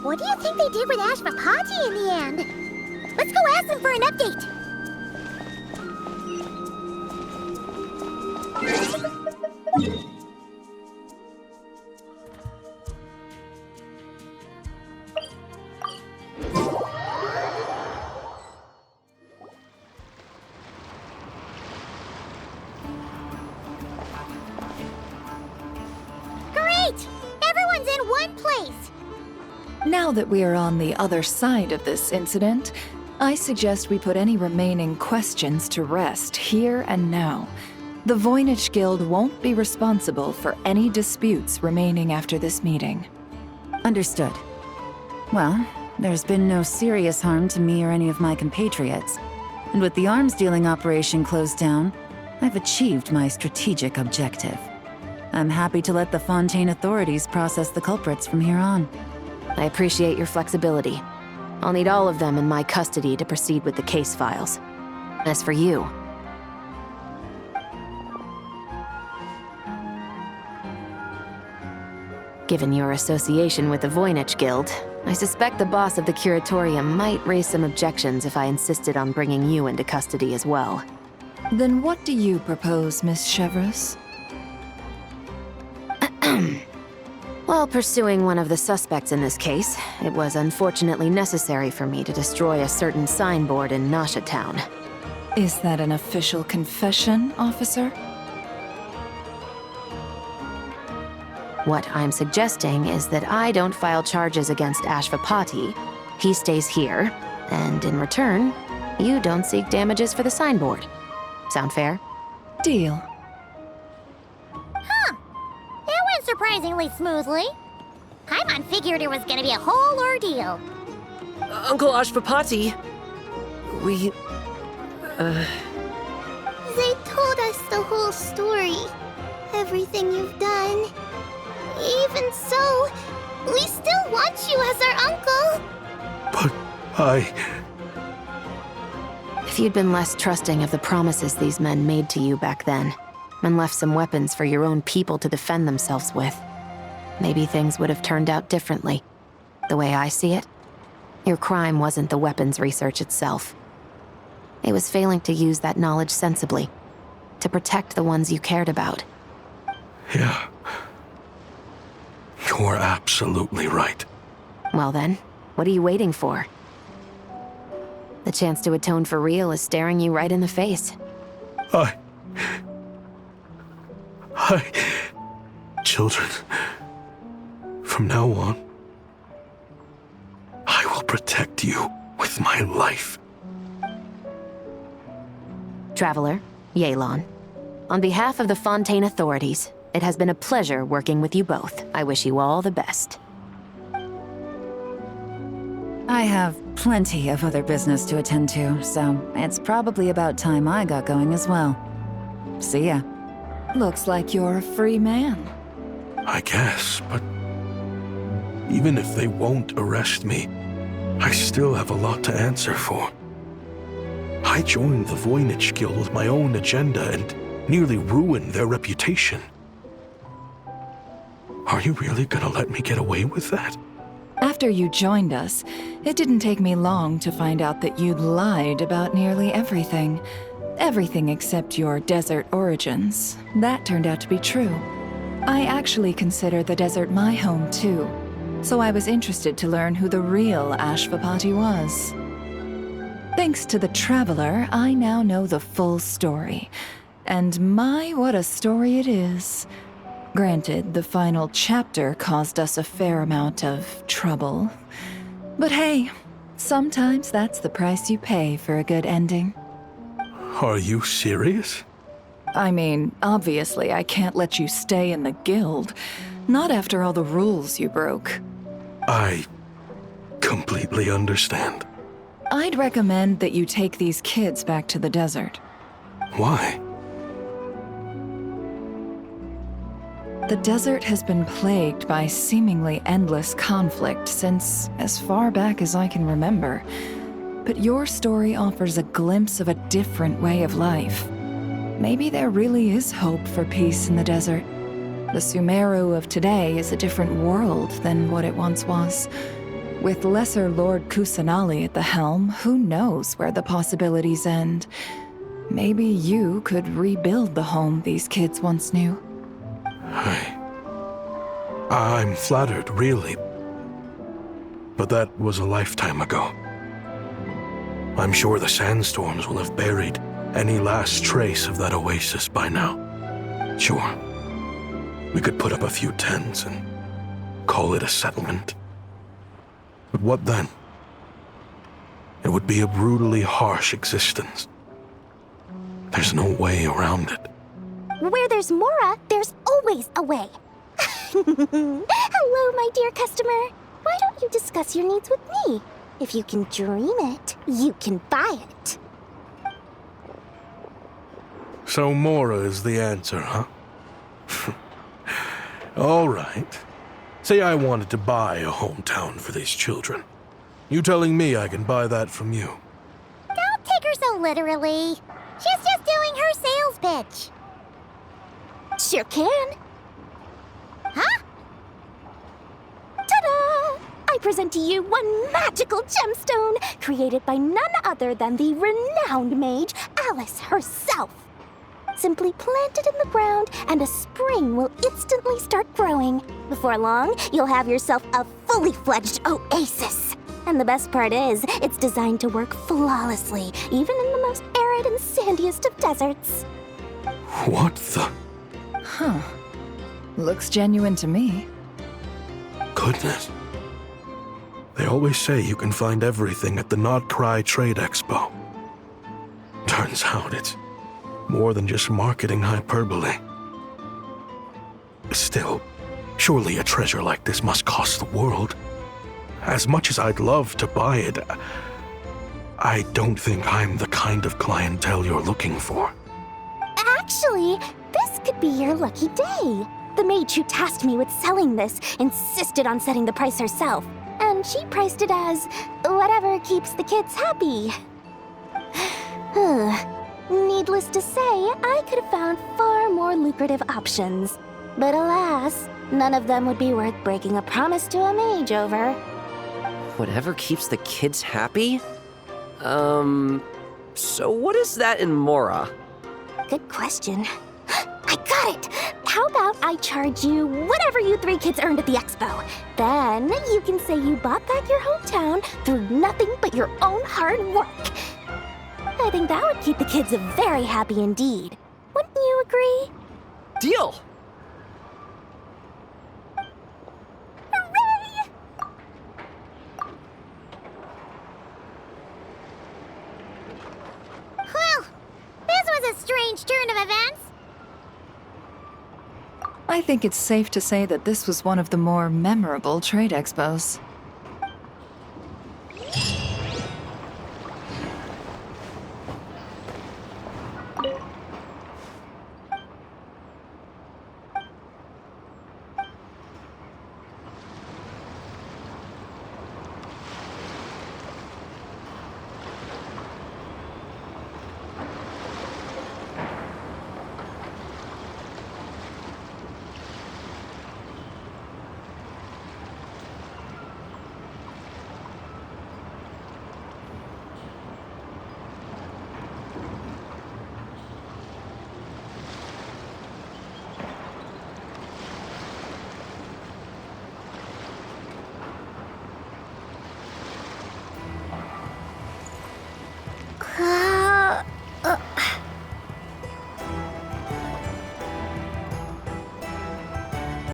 What do you think they did with Ashvapati in the end? Let's go ask them for an update. Great! Everyone's in one place! Now that we are on the other side of this incident, I suggest we put any remaining questions to rest here and now. The Voynich Guild won't be responsible for any disputes remaining after this meeting. Understood. Well, there's been no serious harm to me or any of my compatriots. And with the arms dealing operation closed down, I've achieved my strategic objective. I'm happy to let the Fontaine authorities process the culprits from here on. I appreciate your flexibility. I'll need all of them in my custody to proceed with the case files. As for you... Given your association with the Voynich Guild, I suspect the boss of the Curatorium might raise some objections if I insisted on bringing you into custody as well. Then what do you propose, Miss Chevreuse? While pursuing one of the suspects in this case, it was unfortunately necessary for me to destroy a certain signboard in Nasha Town. Is that an official confession, officer? What I'm suggesting is that I don't file charges against Ashvapati, he stays here, and in return, you don't seek damages for the signboard. Sound fair? Deal. Huh. That went surprisingly smoothly. Paimon figured it was gonna be a whole ordeal. Uncle Ashvapati, we... They told us the whole story. Everything you've done. Even so, we still want you as our uncle. But If you'd been less trusting of the promises these men made to you back then, and left some weapons for your own people to defend themselves with, maybe things would have turned out differently. The way I see it, your crime wasn't the weapons research itself. It was failing to use that knowledge sensibly, to protect the ones you cared about. Yeah. You're absolutely right. Well then, what are you waiting for? The chance to atone for real is staring you right in the face. Children, from now on, I will protect you with my life. Traveler, Yelan, on behalf of the Fontaine authorities, it has been a pleasure working with you both. I wish you all the best. I have plenty of other business to attend to, so it's probably about time I got going as well. See ya. Looks like you're a free man. I guess, but even if they won't arrest me, I still have a lot to answer for. I joined the Voynich Guild with my own agenda and nearly ruined their reputation. Are you really gonna let me get away with that? After you joined us, it didn't take me long to find out that you'd lied about nearly everything. Everything except your desert origins. That turned out to be true. I actually consider the desert my home too, so I was interested to learn who the real Ashvapati was. Thanks to the Traveler, I now know the full story. And my, what a story it is. Granted, the final chapter caused us a fair amount of trouble. But hey, sometimes that's the price you pay for a good ending. Are you serious? I mean, obviously I can't let you stay in the guild. Not after all the rules you broke. I completely understand. I'd recommend that you take these kids back to the desert. Why? The desert has been plagued by seemingly endless conflict since as far back as I can remember. But your story offers a glimpse of a different way of life. Maybe there really is hope for peace in the desert. The Sumeru of today is a different world than what it once was. With Lesser Lord Kusanali at the helm, who knows where the possibilities end? Maybe you could rebuild the home these kids once knew. I'm flattered, really. But that was a lifetime ago. I'm sure the sandstorms will have buried any last trace of that oasis by now. Sure, we could put up a few tents and call it a settlement. But what then? It would be a brutally harsh existence. There's no way around it. Where there's Mora, there's always a way. Hello, my dear customer. Why don't you discuss your needs with me? If you can dream it, you can buy it. So Mora is the answer, huh? All right. Say I wanted to buy a hometown for these children. You telling me I can buy that from you? Don't take her so literally. She's just doing her sales pitch. Sure can. Huh? Ta-da! I present to you one magical gemstone created by none other than the renowned mage Alice herself. Simply plant it in the ground and a spring will instantly start growing. Before long, you'll have yourself a fully fledged oasis. And the best part is, it's designed to work flawlessly, even in the most arid and sandiest of deserts. What the? Huh. Looks genuine to me. Goodness. They always say you can find everything at the Not Cry Trade Expo. Turns out it's more than just marketing hyperbole. Still, surely a treasure like this must cost the world. As much as I'd love to buy it, I don't think I'm the kind of clientele you're looking for. Actually, this could be your lucky day. The mage who tasked me with selling this insisted on setting the price herself, and she priced it as whatever keeps the kids happy. Needless to say, I could have found far more lucrative options. But alas, none of them would be worth breaking a promise to a mage over. Whatever keeps the kids happy? So what is that in Mora? Good question. I got it! How about I charge you whatever you three kids earned at the expo? Then you can say you bought back your hometown through nothing but your own hard work. I think that would keep the kids very happy indeed. Wouldn't you agree? Deal! Hooray! Well, this was a strange turn of events. I think it's safe to say that this was one of the more memorable trade expos.